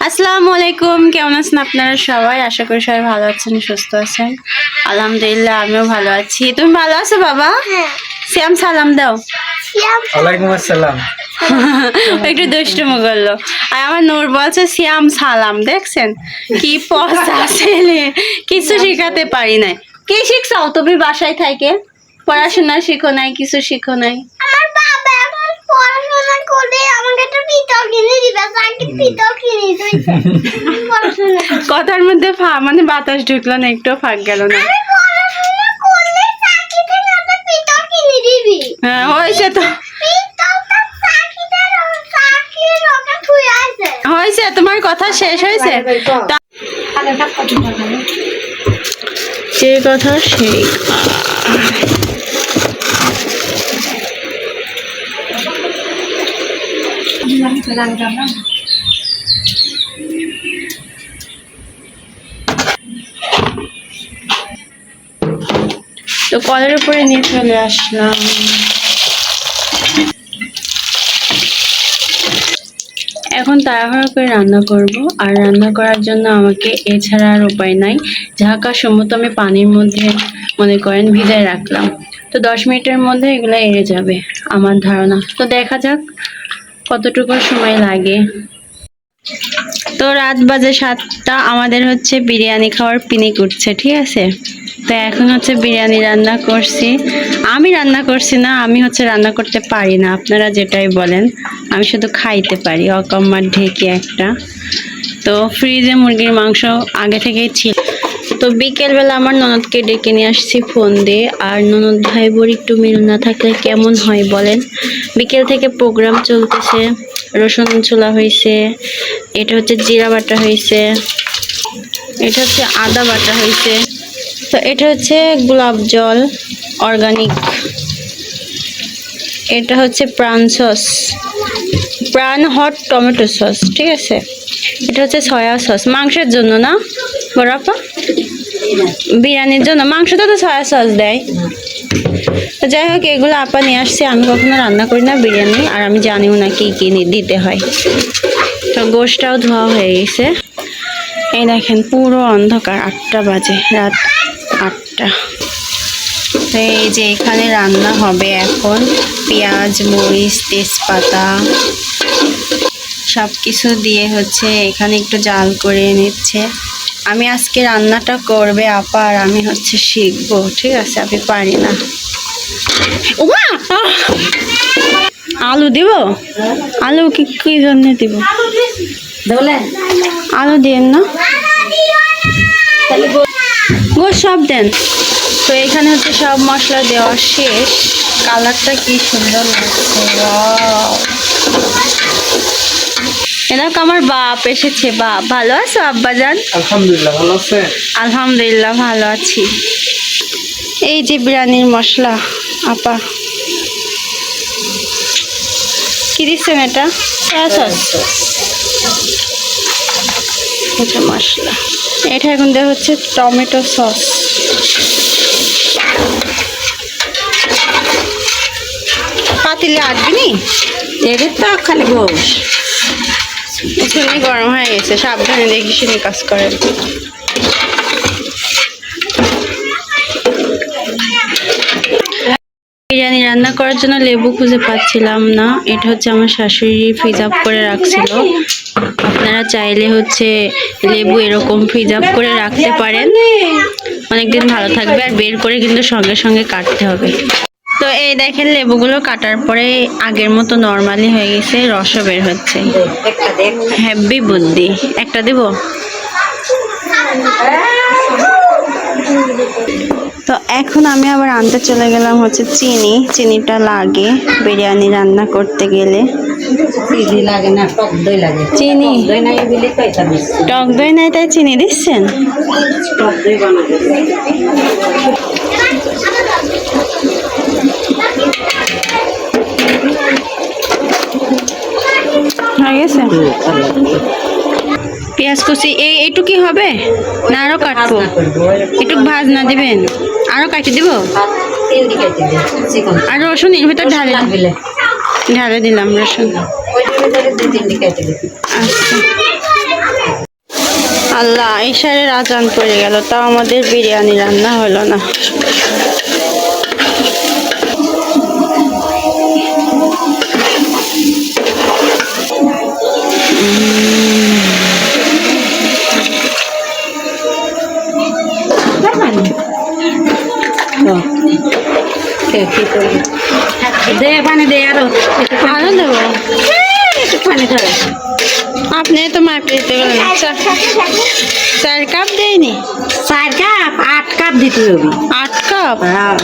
আসসালামু আলাইকুম, কেমন আছেন আপনারা সবাই? আশা করি সবাই ভালো আছেন, সুস্থ আছেন। আলহামদুলিল্লাহ, আমিও ভালো আছি। তুমি ভালো আছো বাবা? শ্যাম সালাম দাও। ওয়ালাইকুম আসসালাম। একটু দুষ্টুমি করলো। আর আমার নূর বলছে শ্যাম সালাম। দেখছেন কি পচা ছেলে, কিছু শিখাতে পারি নাই। কি শিখছাও তুমি বাসায় থেকে? পড়াশোনা শিখো নাই, কিছু শিখো নাই? আমার বাবা এখন পড়াশোনা করে আমাকে একটা পিতল কিনে দিবে, সাইকেল পিতল কিনে দিয়েছে। পড়াশোনা কথার মধ্যে মানে বাতাস ঢুকলো না, একটু ফাঁক গেল না। আমি পড়াশোনা করলে সাইকেল একটা পিতল কিনে দিবি। হ্যাঁ হয়েছে তো, পিতলটা সাইকেল রকে ছুঁয়ে আছে। হয়েছে, তোমার কথা শেষ হয়েছে। যে কথা সেই। তো কলের উপরে নিয়ে চলে আসলাম। এখন তাড়াহুড়ো করে রান্না করব, আর রান্না করার জন্য আমাকে এছাড়া আর উপায় নাই। ঢাকা সম্মত আমি পানির মধ্যে মনে করেন ভিজায় রাখলাম, তো 10 মিনিটের মধ্যে এগুলো এড়ে যাবে আমার ধারণা। তো দেখা যাক কতটুকু সময় লাগে। তো রাত বাজে 7টা, আমাদের হচ্ছে বিরিয়ানি খাওয়ার পিনিক উঠছে, ঠিক আছে। তো এখন হচ্ছে বিরিয়ানি রান্না করছি। আমি রান্না করছি না, আমি হচ্ছে রান্না করতে পারি না, আপনারা যেটাই বলেন। আমি শুধু খাইতে পারি, অকম্মার ঢেকে একটা। তো ফ্রিজে মুরগির মাংস আগে থেকেই ছিল। তো বিকেলবেলা আমার ননদকে ডেকে নিয়ে আসছি ফোন দিয়ে। আর ননদ ভাই বোর একটু মিল না থাকলে কেমন হয় বলেন? বিকেল থেকে প্রোগ্রাম চলতেছে, রসুন ছোলা হয়েছে, এটা হচ্ছে জিরা বাটা হয়েছে, এটা হচ্ছে আদা বাটা হয়েছে, তো এটা হচ্ছে গোলাপ জল অর্গানিক, এটা হচ্ছে প্রাণ সস, প্রাণ হট টমেটো সস, ঠিক আছে। এটা হচ্ছে সয়া সস, মাংসের জন্য না বড়াপা, বিরিয়ানির জন্য। মাংসটা তো সয়া সস দেয়। তো যাই হোক, এগুলো আপা নিয়ে আসছে। আমি কখনো রান্না করি না বিরিয়ানি, আর আমি জানিও না কি কি দিতে হয়। তো গোশটাও ধোয়া হয়ে গেছে। এই দেখেন পুরো অন্ধকার, 8টা বাজে, রাত 8টা। তো এই যে এখানে রান্না হবে এখন। পেঁয়াজ, মরিচ, তেজপাতা সব কিছু দিয়ে হচ্ছে এখানে একটু জাল করে নিচ্ছে। আমি আজকে রান্নাটা করবে আপা, আর আমি হচ্ছে শিখবো, ঠিক আছে। আমি পারি না। ওমা, আলু দিব? আলু কি জন্য দিব? আলু দিয়েন না, গোশ সব দেন। তো এখানে হচ্ছে সব মশলা দেওয়া শেষ। কালারটা কি সুন্দর লাগছে, ওয়াও। এরকম আমার বাপ এসেছে। বাপ, ভালো আছো আব্বাজান? আলহামদুলিল্লাহ, ভালো আছেন? আলহামদুলিল্লাহ ভালো আছি। এই যে বিরিয়ানির মশলা আপা, কি দিচ্ছেন এটা? সয়া সস, এটা মশলা। এটা এখন দেওয়া হচ্ছে টমেটো সস। পাতিলে আটবিনি, এদের তো খালি গোশ। চুনি গরম হয়ে গেছে, সাবধানে দেখি শুনে কাজ করেন। বিরিয়ানি রান্না করার জন্য লেবু খুঁজে পাচ্ছিলাম না। এটা হচ্ছে আমার শাশুড়ি ফ্রিজ আপ করে রাখছিল। আপনারা চাইলে হচ্ছে লেবু এরকম ফ্রিজ আপ করে রাখতে পারেন, অনেকদিন ভালো থাকবে। আর বের করে কিন্তু সঙ্গে সঙ্গে কাটতে হবে। তো এই দেখেন লেবুগুলো কাটার পরে আগের মতো নর্মালি হয়ে গেছে, রসও বের হচ্ছে। হেভি বুদ্ধি। একটা দিব? তো এখন আমি আবার আনতে চলে গেলাম হচ্ছে চিনি। চিনিটা লাগে বিরিয়ানি রান্না করতে গেলে। চিনি লাগে না, টক দই লাগে। চিনি, দই নাই দিলে তো এটা দিচ্ছি। টক দই নাই তাই চিনি দিচ্ছেন? টক দই বানাবো। হয়ে গেছে। পেঁয়াজ কুচি এইটুকি হবে না আরো কাটবো? একটু ভাজনা দিবেন, আরো কাটি দিব। আর রসুন এর ভিতর ঢালে দিলাম রসুন। আচ্ছা, আল্লাহ ইশারের আজান পড়ে গেল, তাও আমাদের বিরিয়ানি রান্না হলো না। কি করবি? দে পানি দে আরো আরো দেবো? একটু পানি ধরে আপনি তো মাপে দিতে গেলেন, 4 কাপ দেয়নি? 4 কাপ 8 কাপ দিতে হবে। 8 কাপ? হ্যাঁ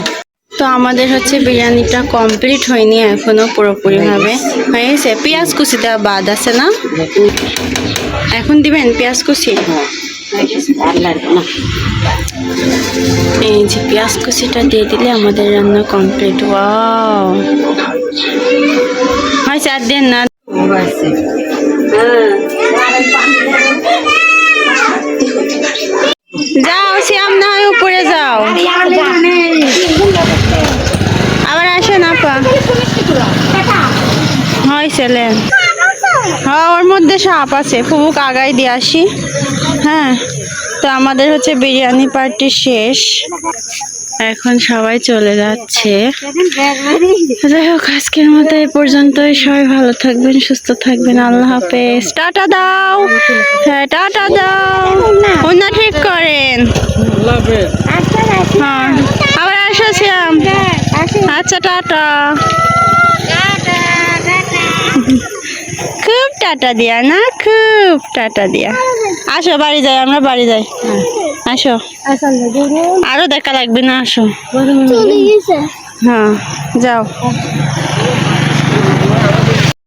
তো আমাদের হচ্ছে বিরিয়ানিটা কমপ্লিট হয়নি এখনো পুরোপুরি ভাবে। হয়েছে? পেঁয়াজ কুচি দেওয়া বাদ আছে না? এখন দিবেন পেঁয়াজ কুচি? আর লাগবে না। এই যে পেঁয়াজ কুচিটা দিয়ে দিলে আমাদের রান্না কমপ্লিট। ওয়াও, হয়েছে? আর দেন না? হয়েছে। হ্যাঁ যাও শ্যাম, না হয় উপরে যাও, আবার আসেন আপা। হয়েছে লেন। হ্যাঁ ওর মধ্যে সাপ আছে, ফুবুক আগাই দিয়ে আসি। হ্যাঁ, তো আমাদের হচ্ছে বিরিয়ানি পার্টি শেষ, এখন সবাই চলে যাচ্ছে। যাই হোক, আজকের মতো এই পর্যন্তই। সবাই ভালো থাকবেন, সুস্থ থাকবেন। আল্লাহ হাফেজ। টাটা দাও। হ্যাঁ টাটা দাও, অন্য ঠিক করেন। হ্যাঁ আবার আসো শ্যাম। আচ্ছা টাটা। খুব টাটা দিয়া না, খুব টাটা দিয়া। আসো বাড়ি যাই, আমরা বাড়ি যাই। আসো, আরো দেখা লাগবে না, আসো। চলে গেছে। হ্যাঁ যাও।